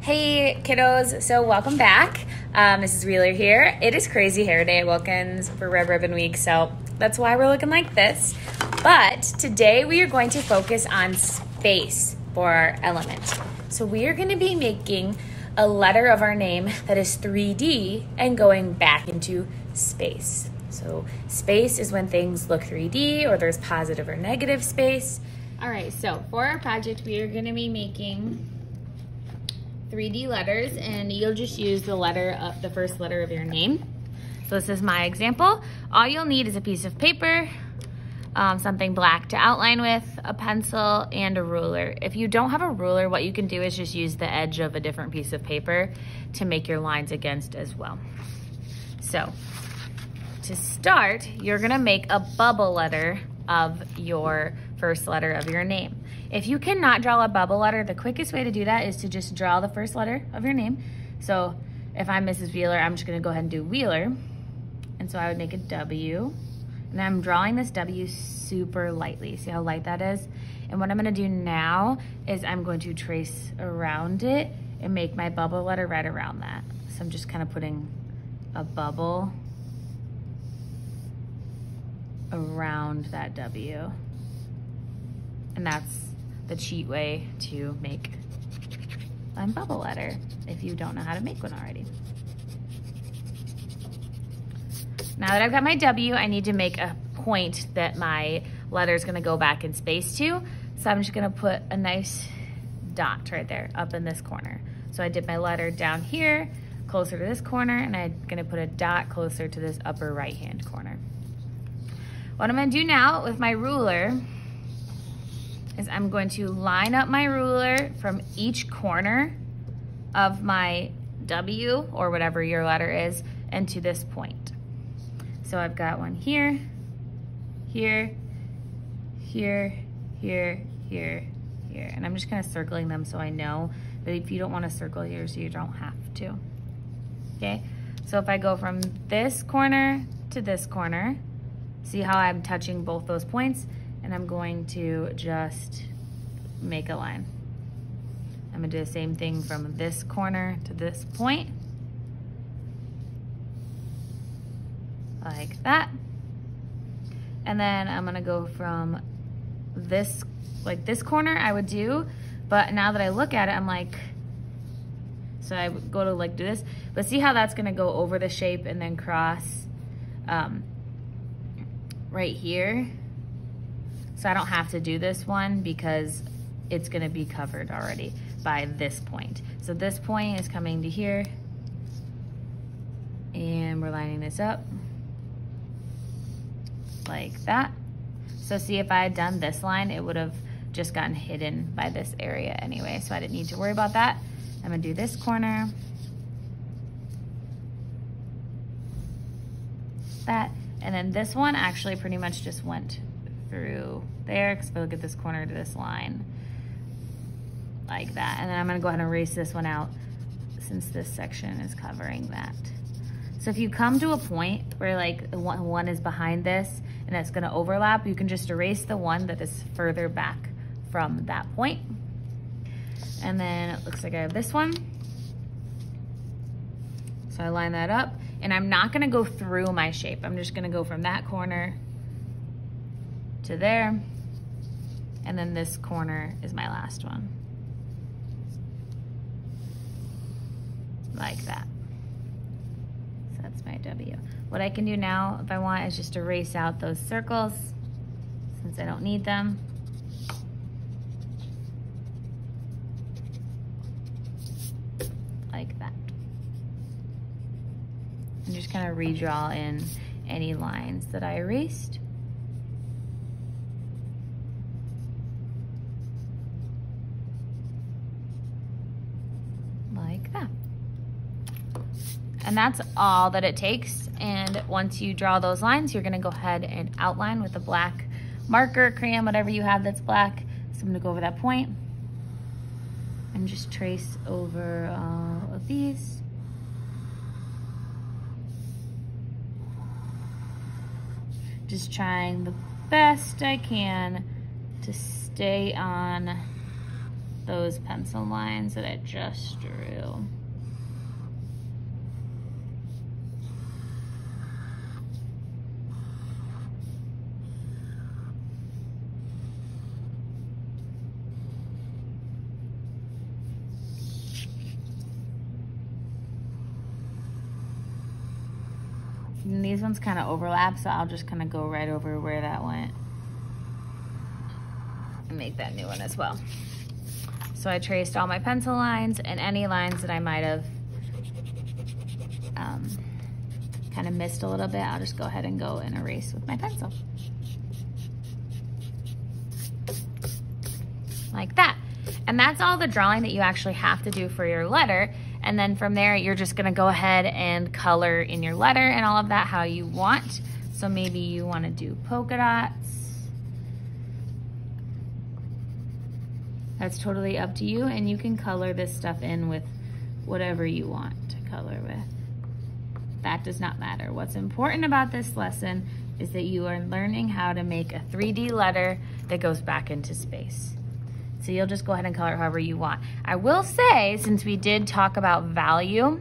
Hey kiddos, so welcome back. Mrs. Wheeler here. It is Crazy Hair Day at Wilkins for Red Ribbon Week, so that's why we're looking like this. But today we are going to focus on space for our element. So we are going to be making a letter of our name that is 3D and going back into space. So space is when things look 3D or there's positive or negative space. All right, so for our project, we are going to be making 3D letters, and you'll just use the first letter of your name. So this is my example. All you'll need is a piece of paper, something black to outline with, a pencil, and a ruler. If you don't have a ruler, what you can do is just use the edge of a different piece of paper to make your lines against as well. So to start, you're gonna make a bubble letter of your first letter of your name. If you cannot draw a bubble letter, the quickest way to do that is to just draw the first letter of your name. So if I'm Mrs. Wheeler, I'm just gonna go ahead and do Wheeler. And so I would make a W. And I'm drawing this W super lightly. See how light that is? And what I'm gonna do now is I'm going to trace around it and make my bubble letter right around that. So I'm just kind of putting a bubble around that W. And that's the cheat way to make a bubble letter if you don't know how to make one already. Now that I've got my W, I need to make a point that my letter is gonna go back in space to. So I'm just gonna put a nice dot right there up in this corner. So I did my letter down here, closer to this corner, and I'm gonna put a dot closer to this upper right-hand corner. What I'm gonna do now with my ruler is I'm going to line up my ruler from each corner of my W, or whatever your letter is, and to this point. So I've got one here, here, here, here, here, here. And I'm just kind of circling them so I know, but if you don't want to circle yours, you don't have to. Okay, so if I go from this corner to this corner, see how I'm touching both those points? And I'm going to just make a line. I'm gonna do the same thing from this corner to this point. Like that. And then I'm gonna go from this, like this corner I would do, but now that I look at it, I'm like, so I would go to like do this, but see how that's gonna go over the shape and then cross right here? So I don't have to do this one because it's gonna be covered already by this point. So this point is coming to here, and we're lining this up like that. So see, if I had done this line, it would have just gotten hidden by this area anyway, so I didn't need to worry about that. I'm gonna do this corner, that, and then this one actually pretty much just went through there, because if I look at this corner to this line, like that. And then I'm gonna go ahead and erase this one out since this section is covering that. So if you come to a point where like one is behind this and it's gonna overlap, you can just erase the one that is further back from that point. And then it looks like I have this one. So I line that up, and I'm not gonna go through my shape. I'm just gonna go from that corner to there, and then this corner is my last one. Like that. So that's my W. What I can do now, if I want, is just erase out those circles since I don't need them. Like that. And just kind of redraw in any lines that I erased. Like that. And that's all that it takes. And once you draw those lines, you're gonna go ahead and outline with a black marker, crayon, whatever you have that's black. So I'm gonna go over that point and just trace over all of these. Just trying the best I can to stay on those pencil lines that I just drew. And these ones kind of overlap, so I'll just kind of go right over where that went and make that new one as well. So I traced all my pencil lines, and any lines that I might have kind of missed a little bit, I'll just go ahead and go and erase with my pencil. Like that. And that's all the drawing that you actually have to do for your letter. And then from there, you're just gonna go ahead and color in your letter and all of that how you want. So maybe you wanna do polka dots. That's totally up to you, and you can color this stuff in with whatever you want to color with. That does not matter. What's important about this lesson is that you are learning how to make a 3D letter that goes back into space. So you'll just go ahead and color it however you want. I will say, since we did talk about value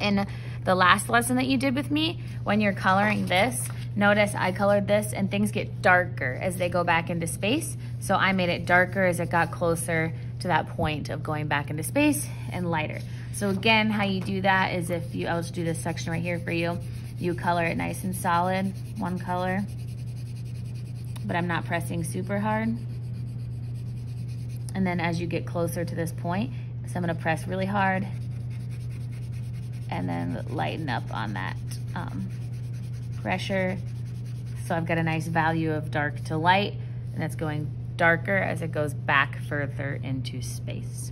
in the last lesson that you did with me, when you're coloring this, notice I colored this and things get darker as they go back into space. So I made it darker as it got closer to that point of going back into space, and lighter. So again, how you do that is I'll just do this section right here for you. You color it nice and solid, one color, but I'm not pressing super hard. And then as you get closer to this point, so I'm gonna press really hard and then lighten up on that pressure. So I've got a nice value of dark to light, and it's going darker as it goes back further into space.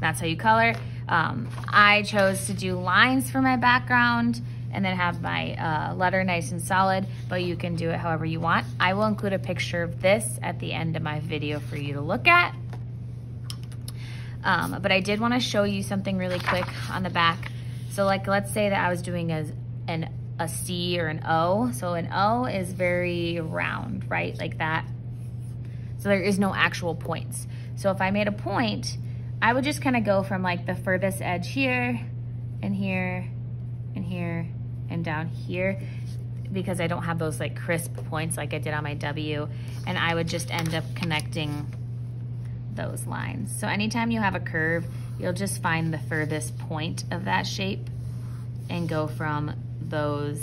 That's how you color. I chose to do lines for my background and then have my letter nice and solid, but you can do it however you want. I will include a picture of this at the end of my video for you to look at. But I did want to show you something really quick on the back. So like, let's say that I was doing a C or an O. So an O is very round, right? Like that. So there is no actual points. So if I made a point, I would just kind of go from like the furthest edge here and here and here and down here, because I don't have those like crisp points like I did on my W, and I would just end up connecting those lines. So anytime you have a curve, you'll just find the furthest point of that shape and go from those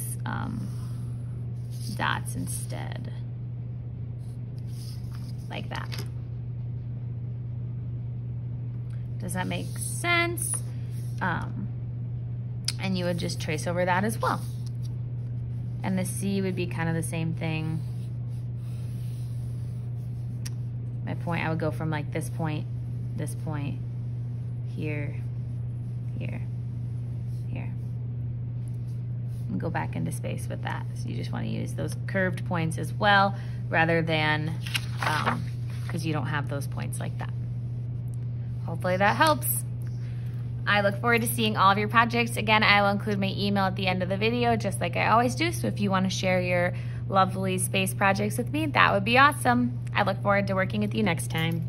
dots instead, like that. Does that make sense? And you would just trace over that as well. And the C would be kind of the same thing. My point, I would go from like this point, here, here, here. And go back into space with that. So you just want to use those curved points as well, rather than, because you don't have those points like that. Hopefully that helps. I look forward to seeing all of your projects. Again, I will include my email at the end of the video, just like I always do. So if you want to share your lovely space projects with me, that would be awesome. I look forward to working with you next time.